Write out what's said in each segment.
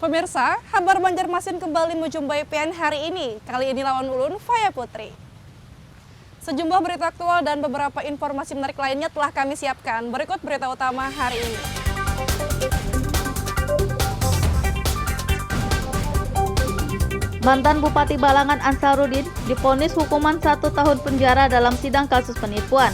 Pemirsa, kabar Banjarmasin kembali menjumpai PN hari ini. Kali ini lawan ulun, Faya Putri. Sejumlah berita aktual dan beberapa informasi menarik lainnya telah kami siapkan. Berikut berita utama hari ini. Mantan Bupati Balangan Ansarudin divonis hukuman 1 tahun penjara dalam sidang kasus penipuan.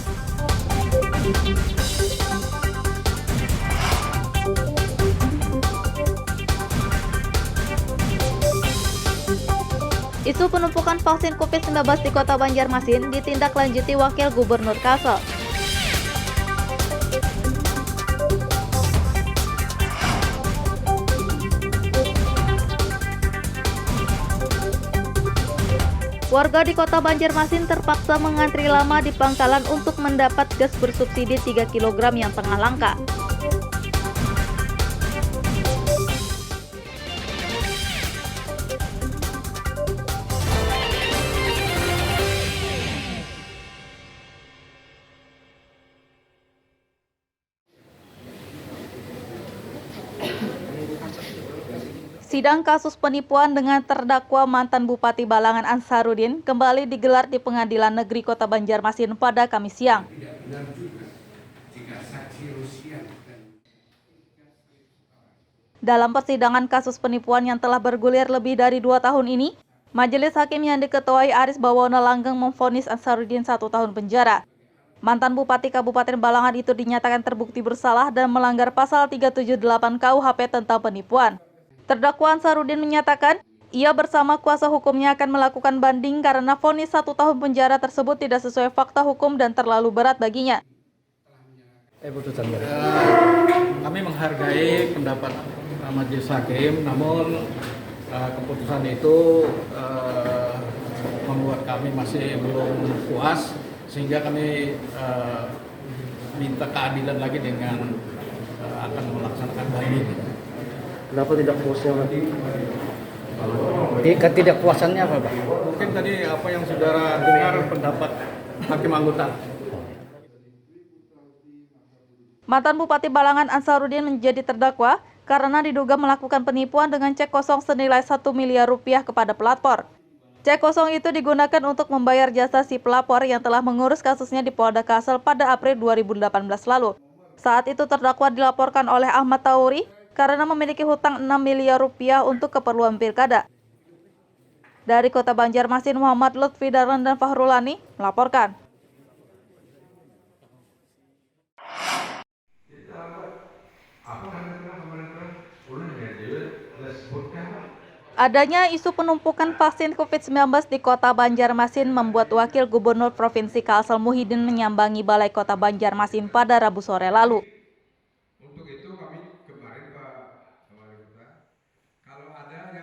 Isu penumpukan vaksin COVID-19 di Kota Banjarmasin ditindaklanjuti Wakil Gubernur Kalsel. Warga di Kota Banjarmasin terpaksa mengantri lama di pangkalan untuk mendapat gas bersubsidi 3 kg yang tengah langka. Sidang kasus penipuan dengan terdakwa mantan Bupati Balangan Ansarudin kembali digelar di Pengadilan Negeri Kota Banjarmasin pada Kamis siang. Dalam persidangan kasus penipuan yang telah bergulir lebih dari 2 tahun ini, Majelis Hakim yang diketuai Aris Bawono Langgeng memvonis Ansarudin 1 tahun penjara. Mantan Bupati Kabupaten Balangan itu dinyatakan terbukti bersalah dan melanggar pasal 378 KUHP tentang penipuan. Terdakwa Ansarudin menyatakan, ia bersama kuasa hukumnya akan melakukan banding karena vonis 1 tahun penjara tersebut tidak sesuai fakta hukum dan terlalu berat baginya. Kami menghargai pendapat Majelis Hakim, namun keputusan itu membuat kami masih belum puas, sehingga kami minta keadilan lagi dengan akan melaksanakan banding. Kenapa tidak puasnya lagi? Ketidakpuasannya apa, Pak? Mungkin tadi apa yang saudara dengar pendapat hakim anggota. Mantan Bupati Balangan Ansarudin menjadi terdakwa karena diduga melakukan penipuan dengan cek kosong senilai 1 miliar rupiah kepada pelapor. Cek kosong itu digunakan untuk membayar jasa si pelapor yang telah mengurus kasusnya di Polda Kalsel pada April 2018 lalu. Saat itu terdakwa dilaporkan oleh Ahmad Tauri karena memiliki hutang 6 miliar rupiah untuk keperluan pilkada. Dari Kota Banjarmasin, Muhammad Lutfi Darlan dan Fahrulani melaporkan. Adanya isu penumpukan vaksin COVID-19 di Kota Banjarmasin membuat Wakil Gubernur Provinsi Kalsel Muhyiddin menyambangi Balai Kota Banjarmasin pada Rabu sore lalu.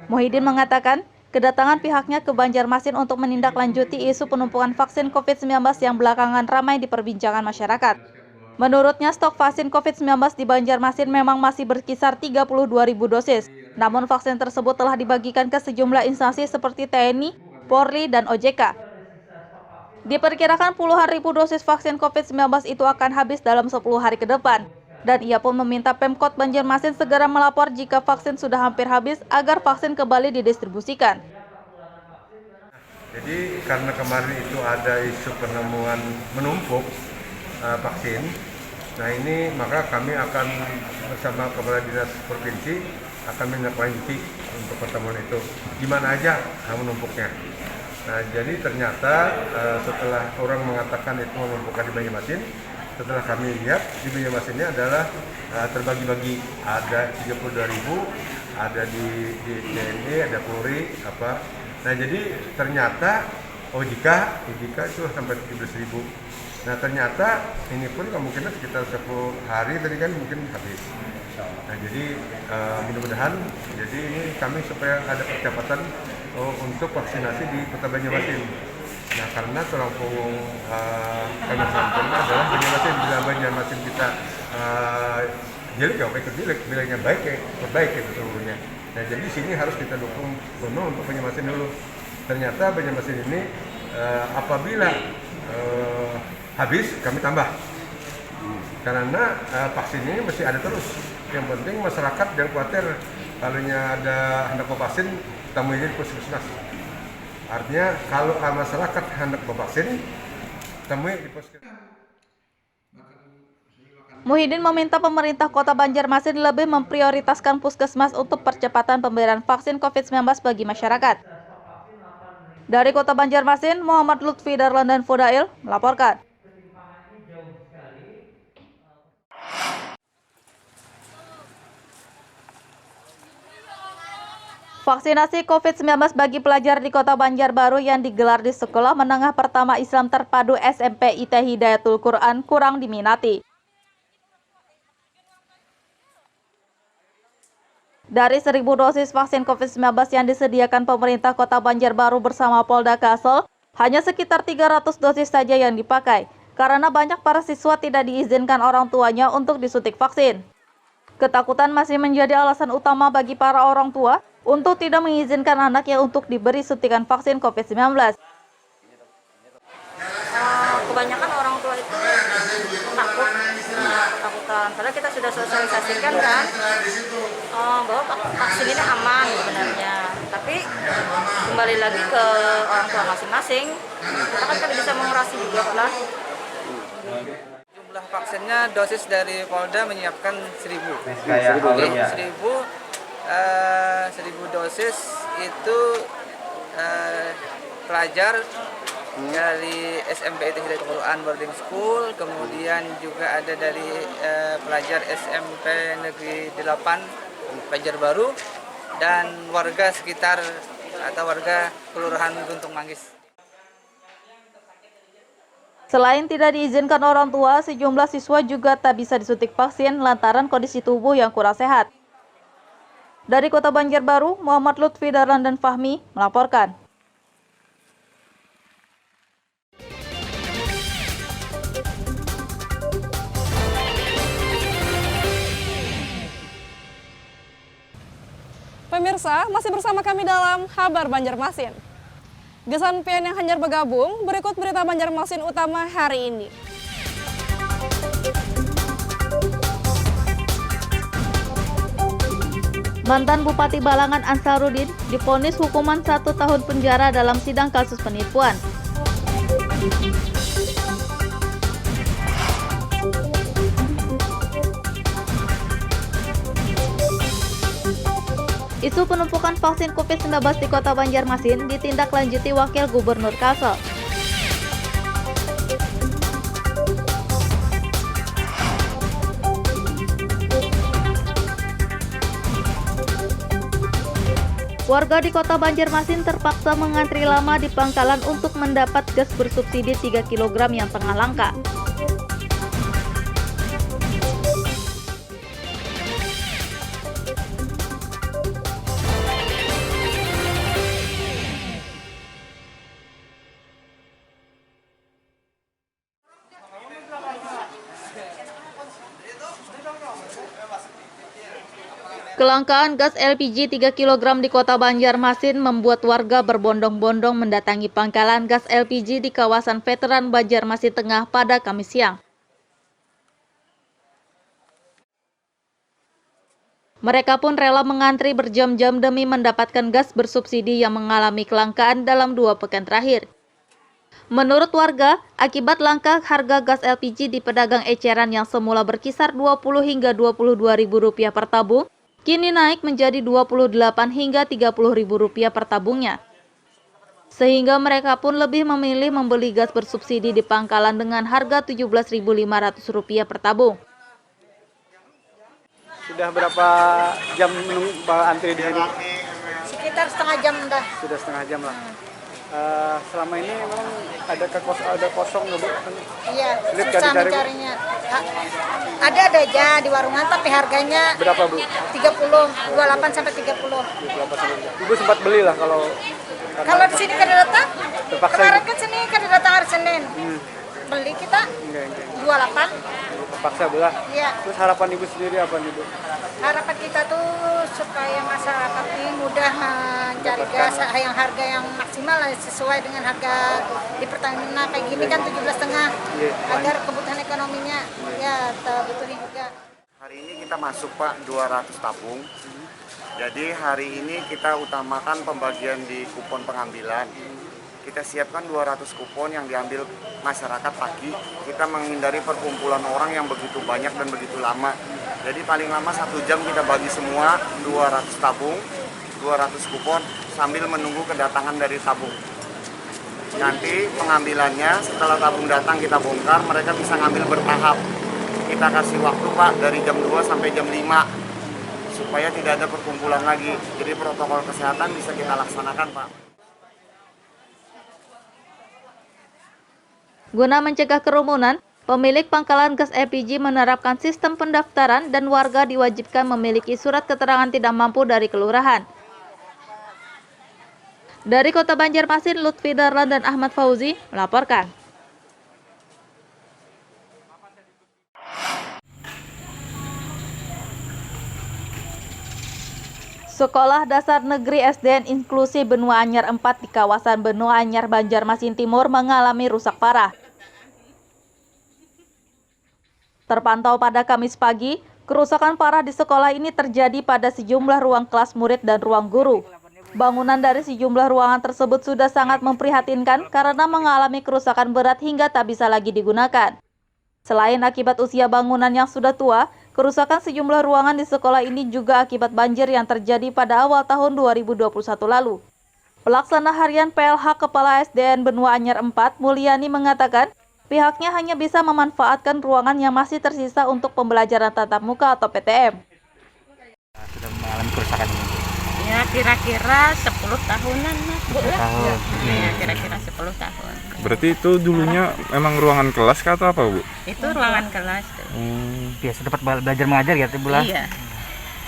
Muhyiddin mengatakan, kedatangan pihaknya ke Banjarmasin untuk menindaklanjuti isu penumpukan vaksin COVID-19 yang belakangan ramai diperbincangkan masyarakat. Menurutnya, stok vaksin COVID-19 di Banjarmasin memang masih berkisar 32.000 dosis. Namun vaksin tersebut telah dibagikan ke sejumlah instansi seperti TNI, Polri, dan OJK. Diperkirakan puluhan ribu dosis vaksin COVID-19 itu akan habis dalam 10 hari ke depan. Dan ia pun meminta Pemkot Banjarmasin segera melapor jika vaksin sudah hampir habis agar vaksin kembali didistribusikan. Jadi karena kemarin itu ada isu penemuan menumpuk vaksin, nah ini maka kami akan bersama Kepala Dinas Provinsi akan menindaklanjuti untuk pertemuan itu. Di mana aja menumpuknya. Nah jadi ternyata setelah orang mengatakan itu menumpukkan di Banjarmasin, setelah kami lihat di Banjarmasin ini adalah terbagi-bagi, ada 32.000, ada di TNI, ada Polri, apa. Nah jadi ternyata OJK itu sampai 17.000. Nah ternyata ini pun kemungkinan sekitar 10 hari tadi kan mungkin habis. Nah jadi mudah-mudahan jadi ini kami supaya ada percepatan untuk vaksinasi di Kota Banjarmasin. Nah karena tulang punggung kami sampaikan adalah Banjarmasin. Bila Banjarmasin kita jelek ya ikut jelek, bilangnya baik ya perbaik itu seluruhnya. Nah jadi sini harus kita dukung penuh untuk Banjarmasin dulu. Ternyata Banjarmasin ini apabila habis kami tambah. Karena vaksin ini masih ada terus. Yang penting masyarakat jangan khawatir Kalau ada hendak vaksin, temuinya di puskesmas. Artinya kalau masyarakat hendak vaksin, temui di puskesmas. Muhyiddin meminta pemerintah Kota Banjarmasin lebih memprioritaskan puskesmas untuk percepatan pemberian vaksin COVID-19 bagi masyarakat. Dari Kota Banjarmasin, Muhammad Lutfi Darlan dan Fudail melaporkan. Vaksinasi COVID-19 bagi pelajar di Kota Banjarbaru yang digelar di Sekolah Menengah Pertama Islam Terpadu SMP IT Hidayatul Quran kurang diminati. Dari 1.000 dosis vaksin COVID-19 yang disediakan pemerintah Kota Banjarbaru bersama Polda Kalsel, hanya sekitar 300 dosis saja yang dipakai, karena banyak para siswa tidak diizinkan orang tuanya untuk disuntik vaksin. Ketakutan masih menjadi alasan utama bagi para orang tua untuk tidak mengizinkan anaknya untuk diberi suntikan vaksin COVID-19. Kebanyakan orang tua itu takut, ketakutan. Padahal kita sudah sosialisasikan kan, bahwa vaksin ini aman sebenarnya. Tapi kembali lagi ke orang tua masing-masing, kita kan bisa mengurasi juga lah. Jumlah vaksinnya dosis dari Polda menyiapkan 1.000. 1.000 dosis itu pelajar dari SMP IT Hidayatul Quran Boarding School, kemudian juga ada dari pelajar SMP Negeri 8 Banjarbaru dan warga sekitar atau warga Kelurahan Guntung Manggis. Selain tidak diizinkan orang tua, sejumlah siswa juga tak bisa disuntik vaksin lantaran kondisi tubuh yang kurang sehat. Dari Kota Banjarbaru, Muhammad Lutfi Darlan dan Fahmi melaporkan. Pemirsa, masih bersama kami dalam Kabar Banjarmasin. Gesan pian yang hanyar bergabung, berikut berita Banjarmasin utama hari ini. Mantan Bupati Balangan Ansarudin divonis hukuman 1 tahun penjara dalam sidang kasus penipuan. Isu penumpukan vaksin COVID-19 di Kota Banjarmasin ditindaklanjuti Wakil Gubernur Kalsel. Warga di Kota Banjarmasin terpaksa mengantri lama di pangkalan untuk mendapat gas bersubsidi 3 kg yang tengah langka. Kelangkaan gas LPG 3 kg di Kota Banjarmasin membuat warga berbondong-bondong mendatangi pangkalan gas LPG di kawasan Veteran Banjarmasin Tengah pada Kamis siang. Mereka pun rela mengantri berjam-jam demi mendapatkan gas bersubsidi yang mengalami kelangkaan dalam 2 pekan terakhir. Menurut warga, akibat langka harga gas LPG di pedagang eceran yang semula berkisar Rp20 hingga Rp22.000 per tabung, kini naik menjadi Rp28 hingga Rp30.000 per tabungnya. Sehingga mereka pun lebih memilih membeli gas bersubsidi di pangkalan dengan harga Rp17.500 per tabung. Sudah berapa jam menunggu antri di sini? Sekitar setengah jam dah. Sudah setengah jam lah. Selama ini memang ada kosong nggak Bu? Iya, Sulit susah cari-cari, Bu? mencarinya. Ada aja di warungan, tapi harganya Berapa Bu? 28 sampai 30. Ibu sempat beli lah kalau Kalau di sini kada datang, Terpaksa, kemarin Ibu? kan sini kada datang hari Senin. Beli kita enggak. 28. Terpaksa belah. Iya. Terus harapan Ibu sendiri apa nih Bu? Harapan kita tuh supaya masyarakat ini mudah mencari gas yang harga yang maksimal lah, sesuai dengan harga di Pertamina kayak gini kan 17,5 Iya. agar kebutuhan ekonominya ya terbutuhin juga. Hari ini kita masuk Pak 200 tabung Jadi hari ini kita utamakan pembagian di kupon pengambilan. Kita siapkan 200 kupon yang diambil masyarakat pagi. Kita menghindari perkumpulan orang yang begitu banyak dan begitu lama. Jadi paling lama 1 jam kita bagi semua 200 tabung, 200 kupon sambil menunggu kedatangan dari tabung. Nanti pengambilannya setelah tabung datang kita bongkar, mereka bisa ngambil bertahap. Kita kasih waktu Pak dari jam 2 sampai jam 5 supaya tidak ada perkumpulan lagi. Jadi protokol kesehatan bisa kita laksanakan Pak. Guna mencegah kerumunan, pemilik pangkalan gas LPG menerapkan sistem pendaftaran dan warga diwajibkan memiliki surat keterangan tidak mampu dari kelurahan. Dari Kota Banjarmasin, Lutfi Darlan dan Ahmad Fauzi melaporkan. Sekolah Dasar Negeri SDN Inklusi Benua Anyar 4 di kawasan Benua Anyar, Banjarmasin Timur mengalami rusak parah. Terpantau pada Kamis pagi, kerusakan parah di sekolah ini terjadi pada sejumlah ruang kelas murid dan ruang guru. Bangunan dari sejumlah ruangan tersebut sudah sangat memprihatinkan karena mengalami kerusakan berat hingga tak bisa lagi digunakan. Selain akibat usia bangunan yang sudah tua, kerusakan sejumlah ruangan di sekolah ini juga akibat banjir yang terjadi pada awal tahun 2021 lalu. Pelaksana harian PLH Kepala SDN Benua Anyar 4, Mulyani mengatakan, pihaknya hanya bisa memanfaatkan ruangan yang masih tersisa untuk pembelajaran tatap muka atau PTM. Sudah mengalami kerusakan ini. Ya kira-kira 10 tahunan Mas, Bu ya. Tahun. Ya kira-kira 10 tahun. Berarti itu dulunya memang ruangan kelas kah atau apa, Bu? Itu ruangan kelas tuh. Biasa tempat belajar mengajar ya, Bu? Iya.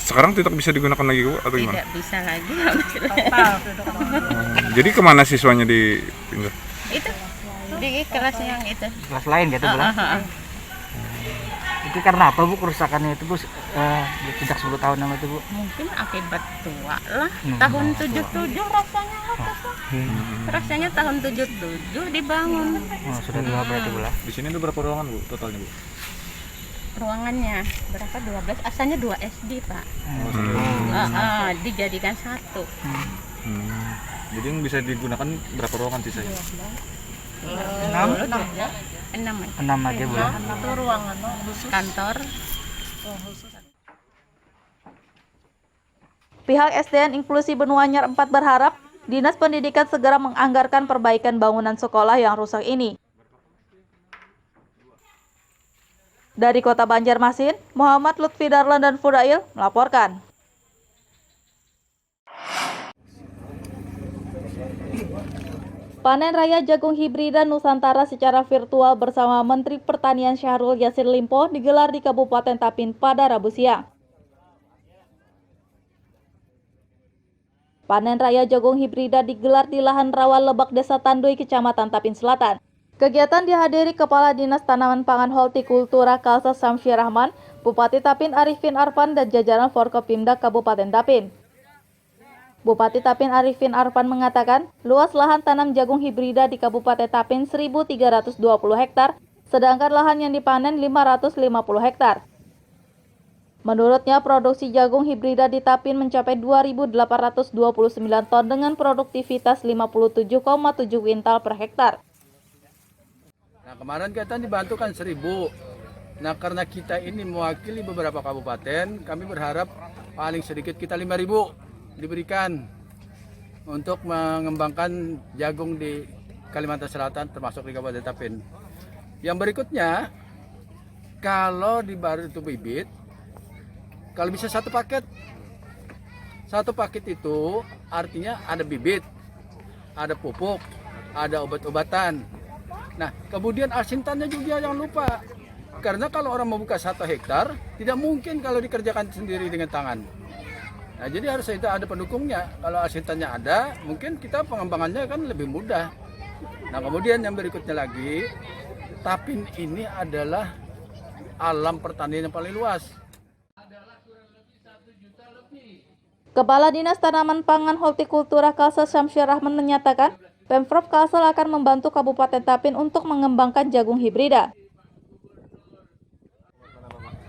Sekarang tidak bisa digunakan lagi, Bu, atau gimana? Tidak bisa lagi. Total. Jadi kemana siswanya dipindah? Itu di kelas yang itu. Kelas lain gitu, Bu? Itu karena apa, Bu, kerusakannya itu, Bu? Sejak 10 tahun yang itu, Bu? Mungkin akibat tua lah. Tahun 77 rasanya apa tuh? Rasanya tahun 77 dibangun. Sudah tua berarti, Bu lah. Di sini ada berapa ruangan, Bu, totalnya, Bu? Ruangannya berapa? 12. Asalnya 2 SD, Pak. Dijadikan 1. Jadi yang bisa digunakan berapa ruangan sisanya? 6 aja, Bu. Itu ruangan kantor. Pihak SDN Inklusi Benua Anyar 4 berharap Dinas Pendidikan segera menganggarkan perbaikan bangunan sekolah yang rusak ini. Dari Kota Banjarmasin, Muhammad Lutfi Darlan dan Fudail melaporkan. Panen raya jagung hibrida Nusantara secara virtual bersama Menteri Pertanian Syahrul Yassin Limpo digelar di Kabupaten Tapin pada Rabu siang. Panen raya jagung hibrida digelar di lahan rawa Lebak Desa Tanduy, Kecamatan Tapin Selatan. Kegiatan dihadiri Kepala Dinas Tanaman Pangan Hortikultura Kalsa Samsy Rahman, Bupati Tapin Arifin Arfan, dan jajaran Forkopimda Kabupaten Tapin. Bupati Tapin Arifin Arfan mengatakan, luas lahan tanam jagung hibrida di Kabupaten Tapin 1.320 hektar, sedangkan lahan yang dipanen 550 hektar. Menurutnya, produksi jagung hibrida di Tapin mencapai 2.829 ton dengan produktivitas 57,7 kuintal per hektar. Nah, kemarin kita dibantukan 1.000. Nah, karena kita ini mewakili beberapa kabupaten, kami berharap paling sedikit kita 5.000 diberikan untuk mengembangkan jagung di Kalimantan Selatan termasuk di Kabupaten Tapin. Yang berikutnya, kalau di baru itu bibit, kalau bisa 1 paket. 1 paket itu artinya ada bibit, ada pupuk, ada obat-obatan. Nah, kemudian asintannya juga jangan lupa. Karena kalau orang membuka 1 hektar, tidak mungkin kalau dikerjakan sendiri dengan tangan. Nah, jadi harus ada pendukungnya. Kalau asintannya ada, mungkin kita pengembangannya kan lebih mudah. Nah, kemudian yang berikutnya lagi, Tapin ini adalah alam pertanian yang paling luas. Kepala Dinas Tanaman Pangan Hortikultura Kalsel Samsy Rahman menyatakan, Pemprov Kalsel akan membantu Kabupaten Tapin untuk mengembangkan jagung hibrida.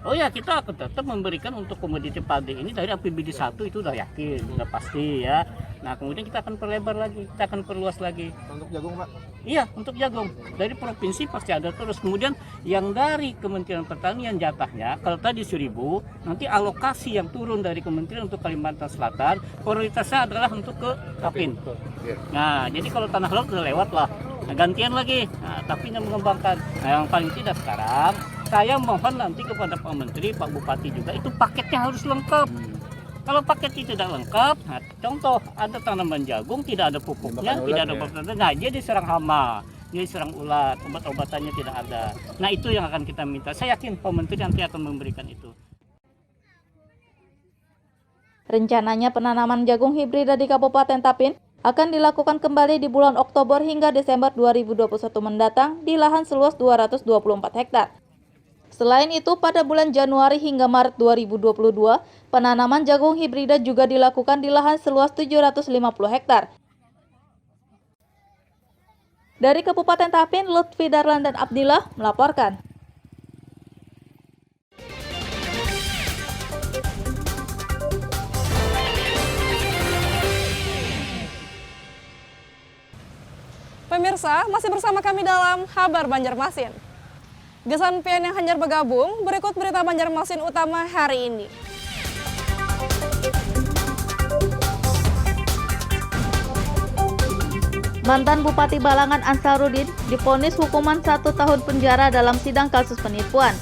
Oh ya, kita akan tetap memberikan untuk komoditi padi ini dari APBD 1 itu udah yakin, udah pasti ya. Nah, kemudian kita akan perlebar lagi, kita akan perluas lagi. Untuk jagung, Pak? Iya, untuk jagung. Dari provinsi pasti ada terus. Kemudian yang dari Kementerian Pertanian jatahnya, kalau tadi 1.000, nanti alokasi yang turun dari Kementerian untuk Kalimantan Selatan, prioritasnya adalah untuk ke Tapin. Nah, jadi kalau tanah laut udah lewat lah. Nah, gantian lagi, nah, Tapin yang mengembangkan. Nah, yang paling tidak sekarang, saya mohon nanti kepada Pak Menteri, Pak Bupati juga, itu paketnya harus lengkap. Kalau paket tidak lengkap, nah, contoh ada tanaman jagung, tidak ada pupuknya, tidak ada obat-obatan, nah dia diserang hama, dia diserang ulat, obat-obatannya tidak ada. Nah itu yang akan kita minta. Saya yakin Pak Menteri nanti akan memberikan itu. Rencananya penanaman jagung hibrida di Kabupaten Tapin akan dilakukan kembali di bulan Oktober hingga Desember 2021 mendatang di lahan seluas 224 hektar. Selain itu, pada bulan Januari hingga Maret 2022, penanaman jagung hibrida juga dilakukan di lahan seluas 750 hektar. Dari Kabupaten Tapin, Lutfi Darlan dan Abdillah melaporkan. Pemirsa, masih bersama kami dalam Kabar Banjarmasin. Gesan PN yang hanyar bergabung, berikut berita Banjarmasin utama hari ini. Mantan Bupati Balangan Ansarudin divonis hukuman 1 tahun penjara dalam sidang kasus penipuan.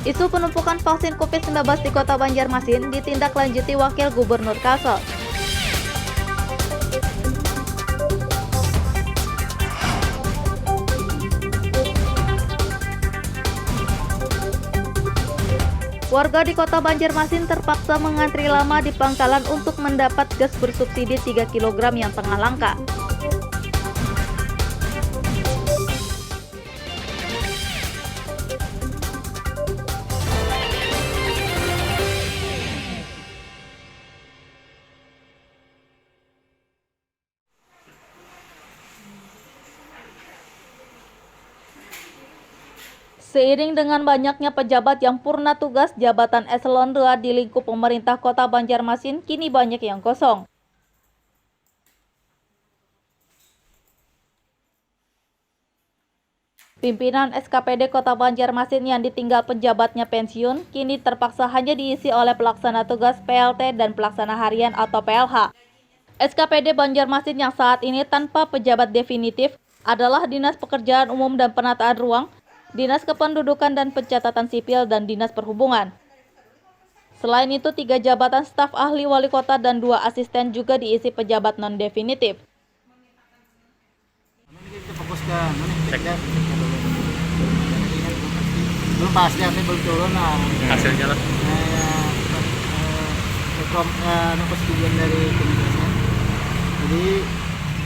Isu penumpukan vaksin COVID-19 di Kota Banjarmasin ditindaklanjuti Wakil Gubernur Kalsel. Warga di Kota Banjarmasin terpaksa mengantri lama di pangkalan untuk mendapat gas bersubsidi 3 kg yang tengah langka. Seiring dengan banyaknya pejabat yang purna tugas, jabatan eselon 2 di lingkup pemerintah Kota Banjarmasin kini banyak yang kosong. Pimpinan SKPD Kota Banjarmasin yang ditinggal pejabatnya pensiun kini terpaksa hanya diisi oleh pelaksana tugas PLT dan pelaksana harian atau PLH. SKPD Banjarmasin yang saat ini tanpa pejabat definitif adalah Dinas Pekerjaan Umum dan Penataan Ruang, Dinas Kependudukan dan Pencatatan Sipil, dan Dinas Perhubungan. Selain itu, 3 jabatan staf ahli wali kota dan 2 asisten juga diisi pejabat non-definitif. Kita fokus ke sekda belum pasti, tapi belum turun lah Hasilnya lah. Persetujuan dari kementerian. Jadi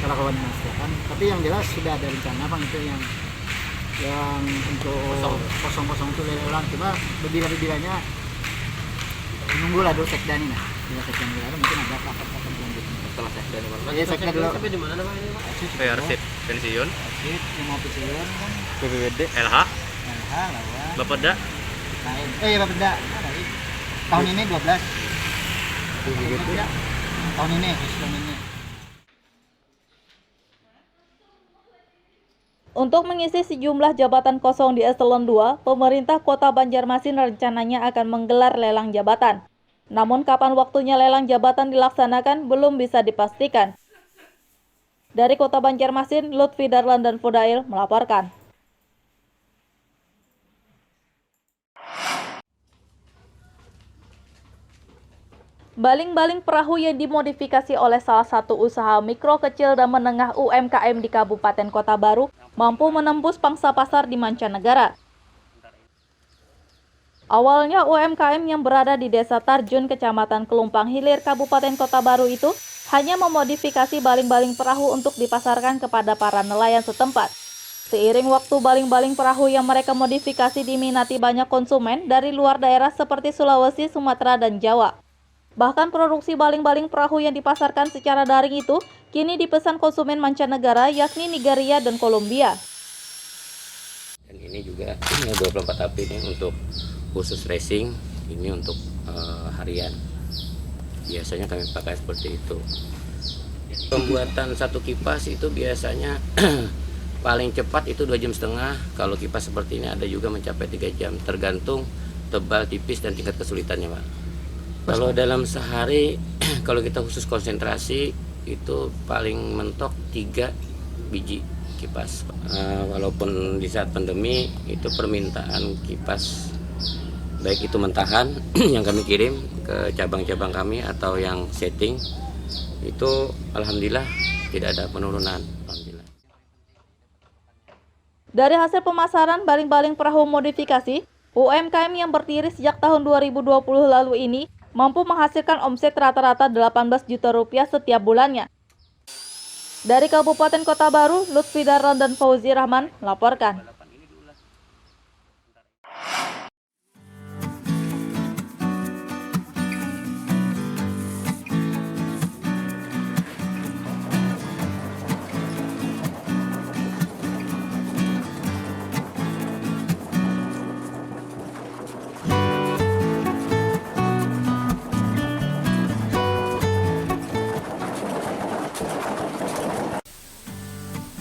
kalau kawan memastikan, tapi yang jelas sudah ada rencana Bang, itu yang untuk kosong itu lelang, cuma lebih-lebihnya menunggulah dulu sekda ini. Bila sekda ini ada, mungkin ada apa-apa selanjutnya setelah sekda ini. Ya sekda dulu. Tapi di mana namanya ini, Pak? Arsip pensiun. Arsip yang mau pensiun kan. BPBD. LH. lawan. Bapeda. Ya Bapeda. Tahun ini 12. Tahun ini. Untuk mengisi sejumlah jabatan kosong di eselon 2, pemerintah Kota Banjarmasin rencananya akan menggelar lelang jabatan. Namun kapan waktunya lelang jabatan dilaksanakan belum bisa dipastikan. Dari Kota Banjarmasin, Lutfi Darlan dan Fudail melaporkan. Baling-baling perahu yang dimodifikasi oleh salah satu usaha mikro, kecil, dan menengah UMKM di Kabupaten Kota Baru mampu menembus pangsa pasar di mancanegara. Awalnya UMKM yang berada di Desa Tarjun, Kecamatan Kelumpang Hilir, Kabupaten Kota Baru itu hanya memodifikasi baling-baling perahu untuk dipasarkan kepada para nelayan setempat. Seiring waktu, baling-baling perahu yang mereka modifikasi diminati banyak konsumen dari luar daerah seperti Sulawesi, Sumatera, dan Jawa. Bahkan produksi baling-baling perahu yang dipasarkan secara daring itu kini dipesan konsumen mancanegara yakni Nigeria dan Kolombia. Dan ini juga 24 April ini untuk khusus racing, ini untuk harian. Biasanya kami pakai seperti itu. Pembuatan satu kipas itu biasanya paling cepat itu 2,5 jam. Kalau kipas seperti ini ada juga mencapai 3 jam, tergantung tebal, tipis, dan tingkat kesulitannya, Pak. Kalau dalam sehari, kalau kita khusus konsentrasi itu paling mentok 3 biji kipas. Walaupun di saat pandemi itu permintaan kipas baik itu mentahan yang kami kirim ke cabang-cabang kami atau yang setting itu alhamdulillah tidak ada penurunan. Alhamdulillah. Dari hasil pemasaran baling-baling perahu modifikasi, UMKM yang berdiri sejak tahun 2020 lalu ini mampu menghasilkan omset rata-rata 18 juta rupiah setiap bulannya. Dari Kabupaten Kota Baru, Lutfi Darlan dan Fauzi Rahman melaporkan.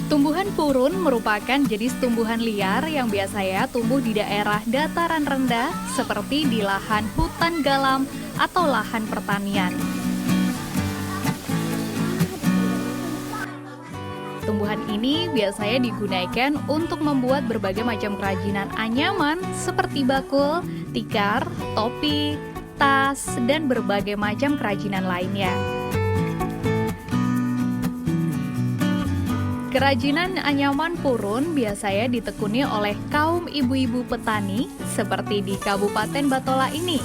Tumbuhan purun merupakan jenis tumbuhan liar yang biasanya tumbuh di daerah dataran rendah seperti di lahan hutan galam atau lahan pertanian. Tumbuhan ini biasanya digunakan untuk membuat berbagai macam kerajinan anyaman seperti bakul, tikar, topi, tas, dan berbagai macam kerajinan lainnya. Kerajinan anyaman purun biasanya ditekuni oleh kaum ibu-ibu petani seperti di Kabupaten Batola ini.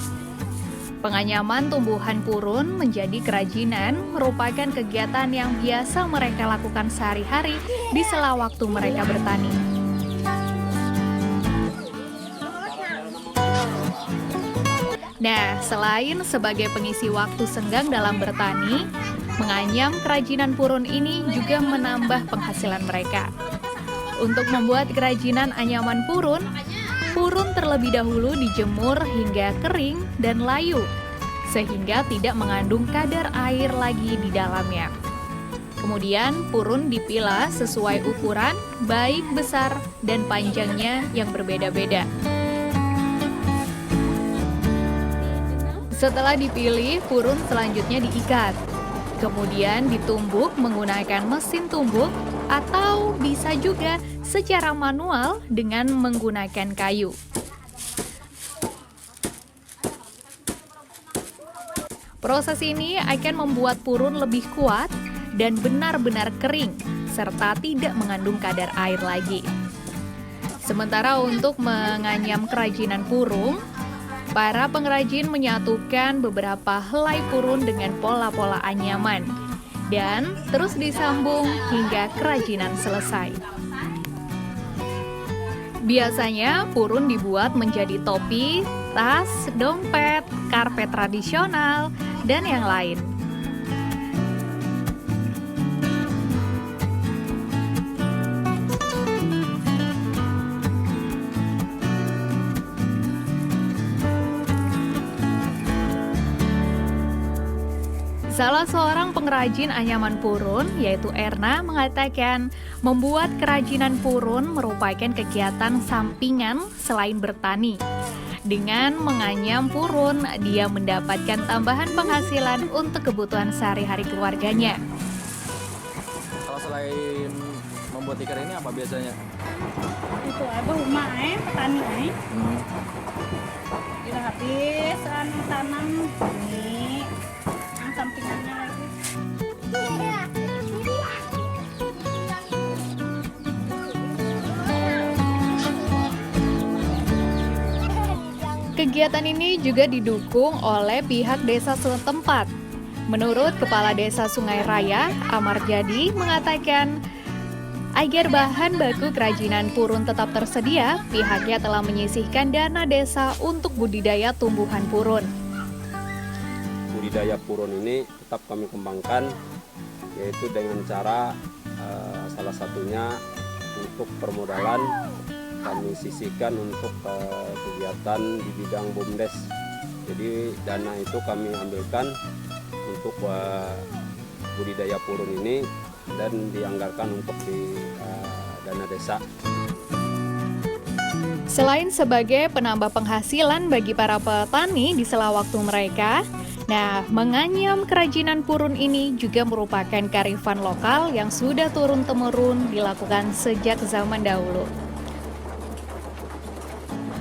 Penganyaman tumbuhan purun menjadi kerajinan merupakan kegiatan yang biasa mereka lakukan sehari-hari di sela waktu mereka bertani. Nah, selain sebagai pengisi waktu senggang dalam bertani, menganyam kerajinan purun ini juga menambah penghasilan mereka. Untuk membuat kerajinan anyaman purun, purun terlebih dahulu dijemur hingga kering dan layu, sehingga tidak mengandung kadar air lagi di dalamnya. Kemudian purun dipilah sesuai ukuran, baik besar dan panjangnya yang berbeda-beda. Setelah dipilih, purun selanjutnya diikat. Kemudian ditumbuk menggunakan mesin tumbuk atau bisa juga secara manual dengan menggunakan kayu. Proses ini akan membuat purun lebih kuat dan benar-benar kering serta tidak mengandung kadar air lagi. Sementara untuk menganyam kerajinan purun, para pengrajin menyatukan beberapa helai purun dengan pola-pola anyaman dan terus disambung hingga kerajinan selesai. Biasanya purun dibuat menjadi topi, tas, dompet, karpet tradisional, dan yang lain. Salah seorang pengrajin anyaman purun, yaitu Erna, mengatakan membuat kerajinan purun merupakan kegiatan sampingan selain bertani. Dengan menganyam purun, dia mendapatkan tambahan penghasilan untuk kebutuhan sehari-hari keluarganya. Kalau selain membuat tikar ini apa biasanya? Itu rumah petani kita habis tanam ini sampingannya lagi. Kegiatan ini juga didukung oleh pihak desa setempat. Menurut Kepala Desa Sungai Raya, Amar Jadi, mengatakan agar bahan baku kerajinan purun tetap tersedia, pihaknya telah menyisihkan dana desa untuk budidaya tumbuhan purun. budidaya puron ini tetap kami kembangkan, yaitu dengan cara salah satunya untuk permodalan kami sisihkan untuk kegiatan di bidang BUMDes. Jadi dana itu kami ambilkan untuk budidaya puron ini dan dianggarkan untuk di dana desa. Selain sebagai penambah penghasilan bagi para petani di sela waktu mereka, nah, menganyam kerajinan purun ini juga merupakan kearifan lokal yang sudah turun-temurun dilakukan sejak zaman dahulu.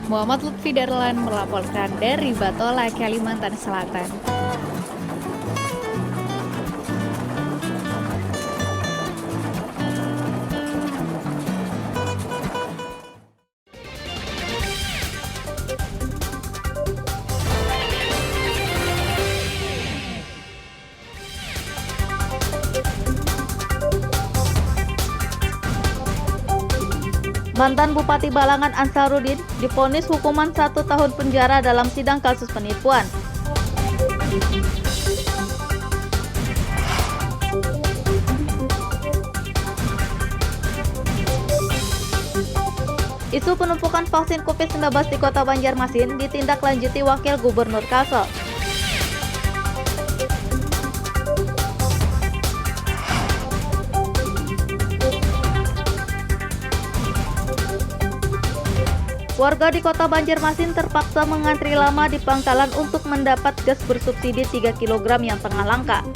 Muhammad Lutfi Darlan melaporkan dari Batola, Kalimantan Selatan. Mantan Bupati Balangan Ansarudin divonis hukuman 1 tahun penjara dalam sidang kasus penipuan. Isu penumpukan vaksin COVID-19 di Kota Banjarmasin ditindaklanjuti Wakil Gubernur Kalsel. Warga di Kota Banjarmasin terpaksa mengantri lama di pangkalan untuk mendapat gas bersubsidi 3 kg yang tengah langka.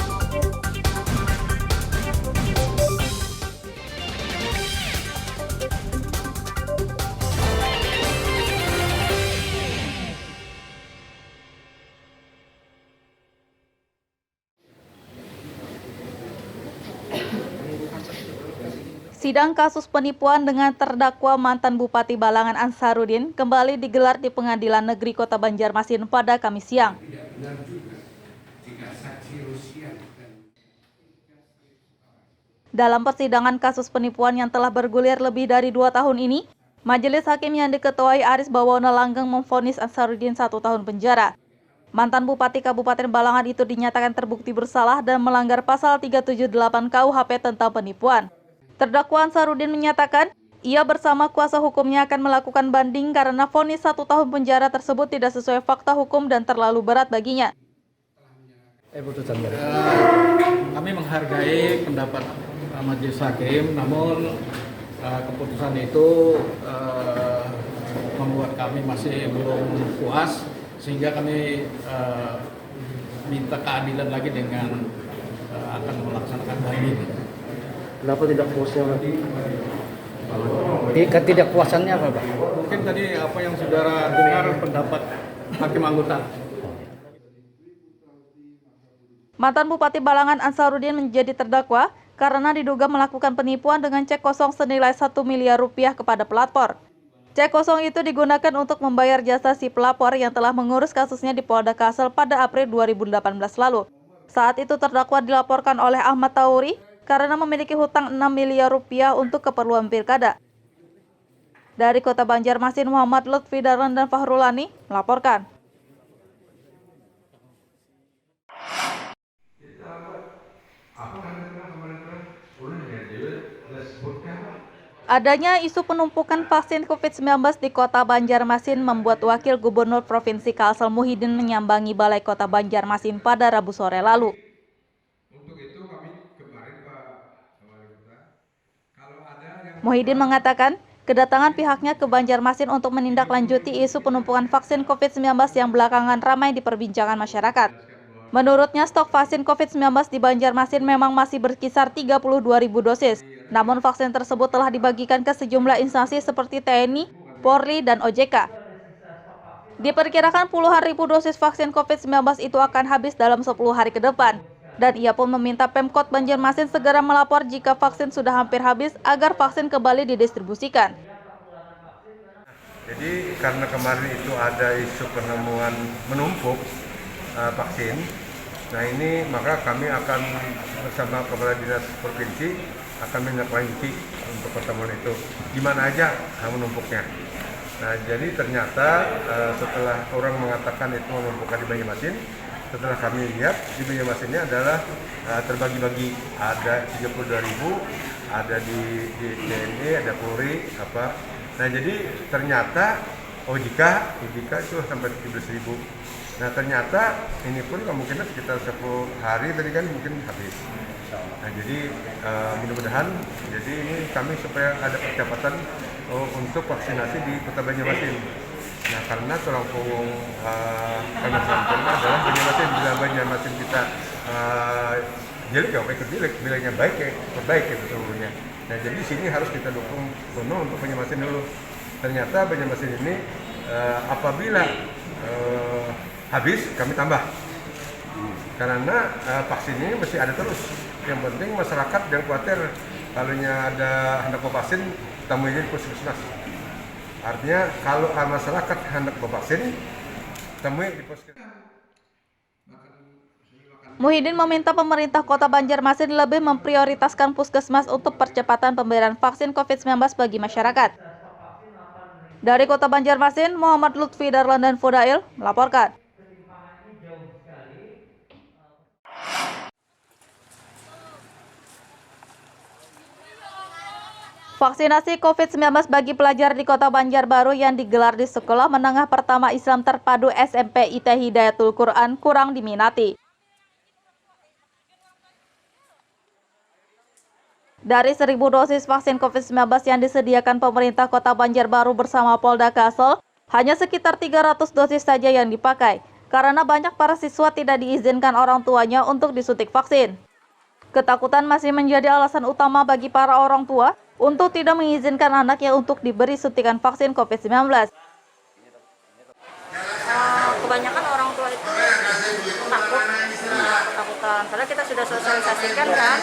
Sidang kasus penipuan dengan terdakwa mantan Bupati Balangan Ansarudin kembali digelar di Pengadilan Negeri Kota Banjarmasin pada Kamis siang. Dalam persidangan kasus penipuan yang telah bergulir lebih dari 2 tahun ini, Majelis Hakim yang diketuai Aris Bawono Langgeng memvonis Ansarudin 1 tahun penjara. Mantan Bupati Kabupaten Balangan itu dinyatakan terbukti bersalah dan melanggar pasal 378 KUHP tentang penipuan. Terdakwa Ansarudin menyatakan, ia bersama kuasa hukumnya akan melakukan banding karena vonis 1 tahun penjara tersebut tidak sesuai fakta hukum dan terlalu berat baginya. Kami menghargai pendapat Majelis Hakim, namun keputusan itu membuat kami masih belum puas, sehingga kami minta keadilan lagi dengan akan melaksanakan banding. Kenapa tidak puasnya lagi? Ketidakpuasannya apa, Pak? Mungkin tadi apa yang saudara dengar pendapat hakim anggota. Mantan Bupati Balangan Ansarudin menjadi terdakwa karena diduga melakukan penipuan dengan cek kosong senilai 1 miliar rupiah kepada pelapor. Cek kosong itu digunakan untuk membayar jasa si pelapor yang telah mengurus kasusnya di Polda Kalsel pada April 2018 lalu. Saat itu terdakwa dilaporkan oleh Ahmad Tauri karena memiliki hutang 6 miliar rupiah untuk keperluan pilkada. Dari Kota Banjarmasin, Muhammad Lutfi Darlan dan Fahrulani melaporkan. Adanya isu penumpukan vaksin COVID-19 di Kota Banjarmasin membuat Wakil Gubernur Provinsi Kalsel Muhyiddin menyambangi Balai Kota Banjarmasin pada Rabu sore lalu. Muhyiddin mengatakan, kedatangan pihaknya ke Banjarmasin untuk menindaklanjuti isu penumpukan vaksin COVID-19 yang belakangan ramai diperbincangkan masyarakat. Menurutnya, stok vaksin COVID-19 di Banjarmasin memang masih berkisar 32.000 dosis. Namun vaksin tersebut telah dibagikan ke sejumlah instansi seperti TNI, Polri, dan OJK. Diperkirakan puluhan ribu dosis vaksin COVID-19 itu akan habis dalam 10 hari ke depan. Dan ia pun meminta Pemkot Banjarmasin segera melapor jika vaksin sudah hampir habis agar vaksin kembali didistribusikan. Jadi karena kemarin itu ada isu penemuan menumpuk vaksin, nah ini maka kami akan bersama Kepala Dinas Provinsi akan menindaklanjuti untuk pertemuan itu di mana aja menumpuknya. Nah jadi ternyata setelah orang mengatakan itu menumpukkan di Banjarmasin, setelah kami lihat di Banjarmasin ini adalah terbagi-bagi, ada 32.000, ada di TNI, ada Polri, apa. Nah jadi ternyata OJK itu sampai 17.000. Nah ternyata ini pun kemungkinan sekitar 10 hari tadi kan mungkin habis. Nah jadi mudah-mudahan jadi ini kami supaya ada percepatan untuk vaksinasi di Kota Banjarmasin. Nah karena tulang punggung karena sampelnya adalah Banjarmasin. Bila Banjarmasin kita jelek ya ikut jelek, bilangnya baik ya perbaik itu seluruhnya. Nah jadi di sini harus kita dukung penuh untuk Banjarmasin dulu. Ternyata Banjarmasin ini apabila habis kami tambah karena vaksin ini masih ada terus. Yang penting masyarakat jangan khawatir kalau ada hendak vaksin temui di puskesmas. Artinya kalau masyarakat hendak vaksin temui di puskesmas. Muhyiddin meminta pemerintah Kota Banjarmasin lebih memprioritaskan puskesmas untuk percepatan pemberian vaksin COVID-19 bagi masyarakat. Dari Kota Banjarmasin, Muhammad Lutfi Darlan dan Fudail melaporkan. Vaksinasi COVID-19 bagi pelajar di Kota Banjarbaru yang digelar di Sekolah Menengah Pertama Islam Terpadu SMP IT Hidayatul Quran kurang diminati. Dari 1.000 dosis vaksin COVID-19 yang disediakan pemerintah Kota Banjarbaru bersama Polda Kalsel, hanya sekitar 300 dosis saja yang dipakai, karena banyak para siswa tidak diizinkan orang tuanya untuk disuntik vaksin. Ketakutan masih menjadi alasan utama bagi para orang tua untuk tidak mengizinkan anaknya untuk diberi suntikan vaksin COVID-19. Kebanyakan orang tua itu takutan, padahal kita sudah sosialisasikan kan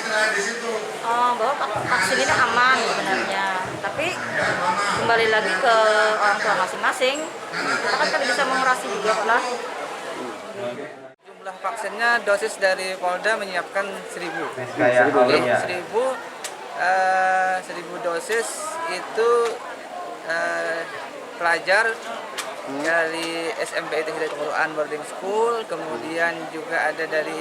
bahwa vaksin ini aman sebenarnya. Tapi kembali lagi ke orang tua masing-masing, kita kan bisa mengurasi juga lah. Jumlah vaksinnya dosis dari Polda menyiapkan 1.000. 1.000 dosis itu pelajar dari SMP IT Hidayatul Quran Boarding School, kemudian juga ada dari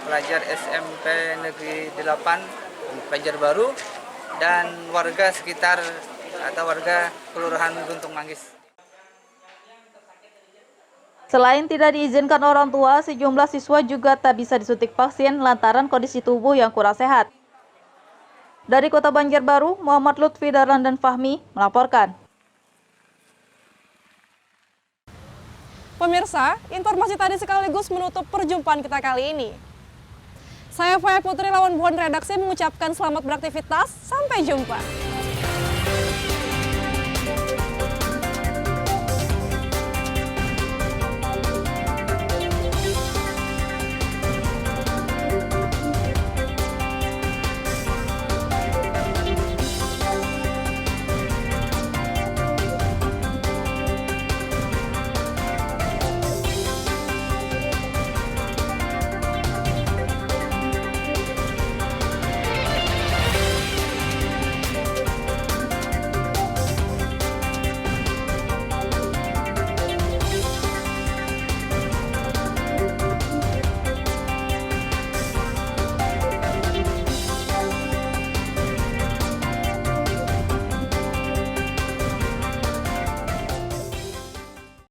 pelajar SMP Negeri 8 Banjarbaru dan warga sekitar atau warga Kelurahan Guntung Manggis. Selain tidak diizinkan orang tua, sejumlah siswa juga tak bisa disuntik vaksin lantaran kondisi tubuh yang kurang sehat. Dari Kota Banjarbaru, Muhammad Lutfi Darlan dan Fahmi melaporkan. Pemirsa, informasi tadi sekaligus menutup perjumpaan kita kali ini. Saya Faya Putri lawan Buan Redaksi mengucapkan selamat beraktivitas, sampai jumpa.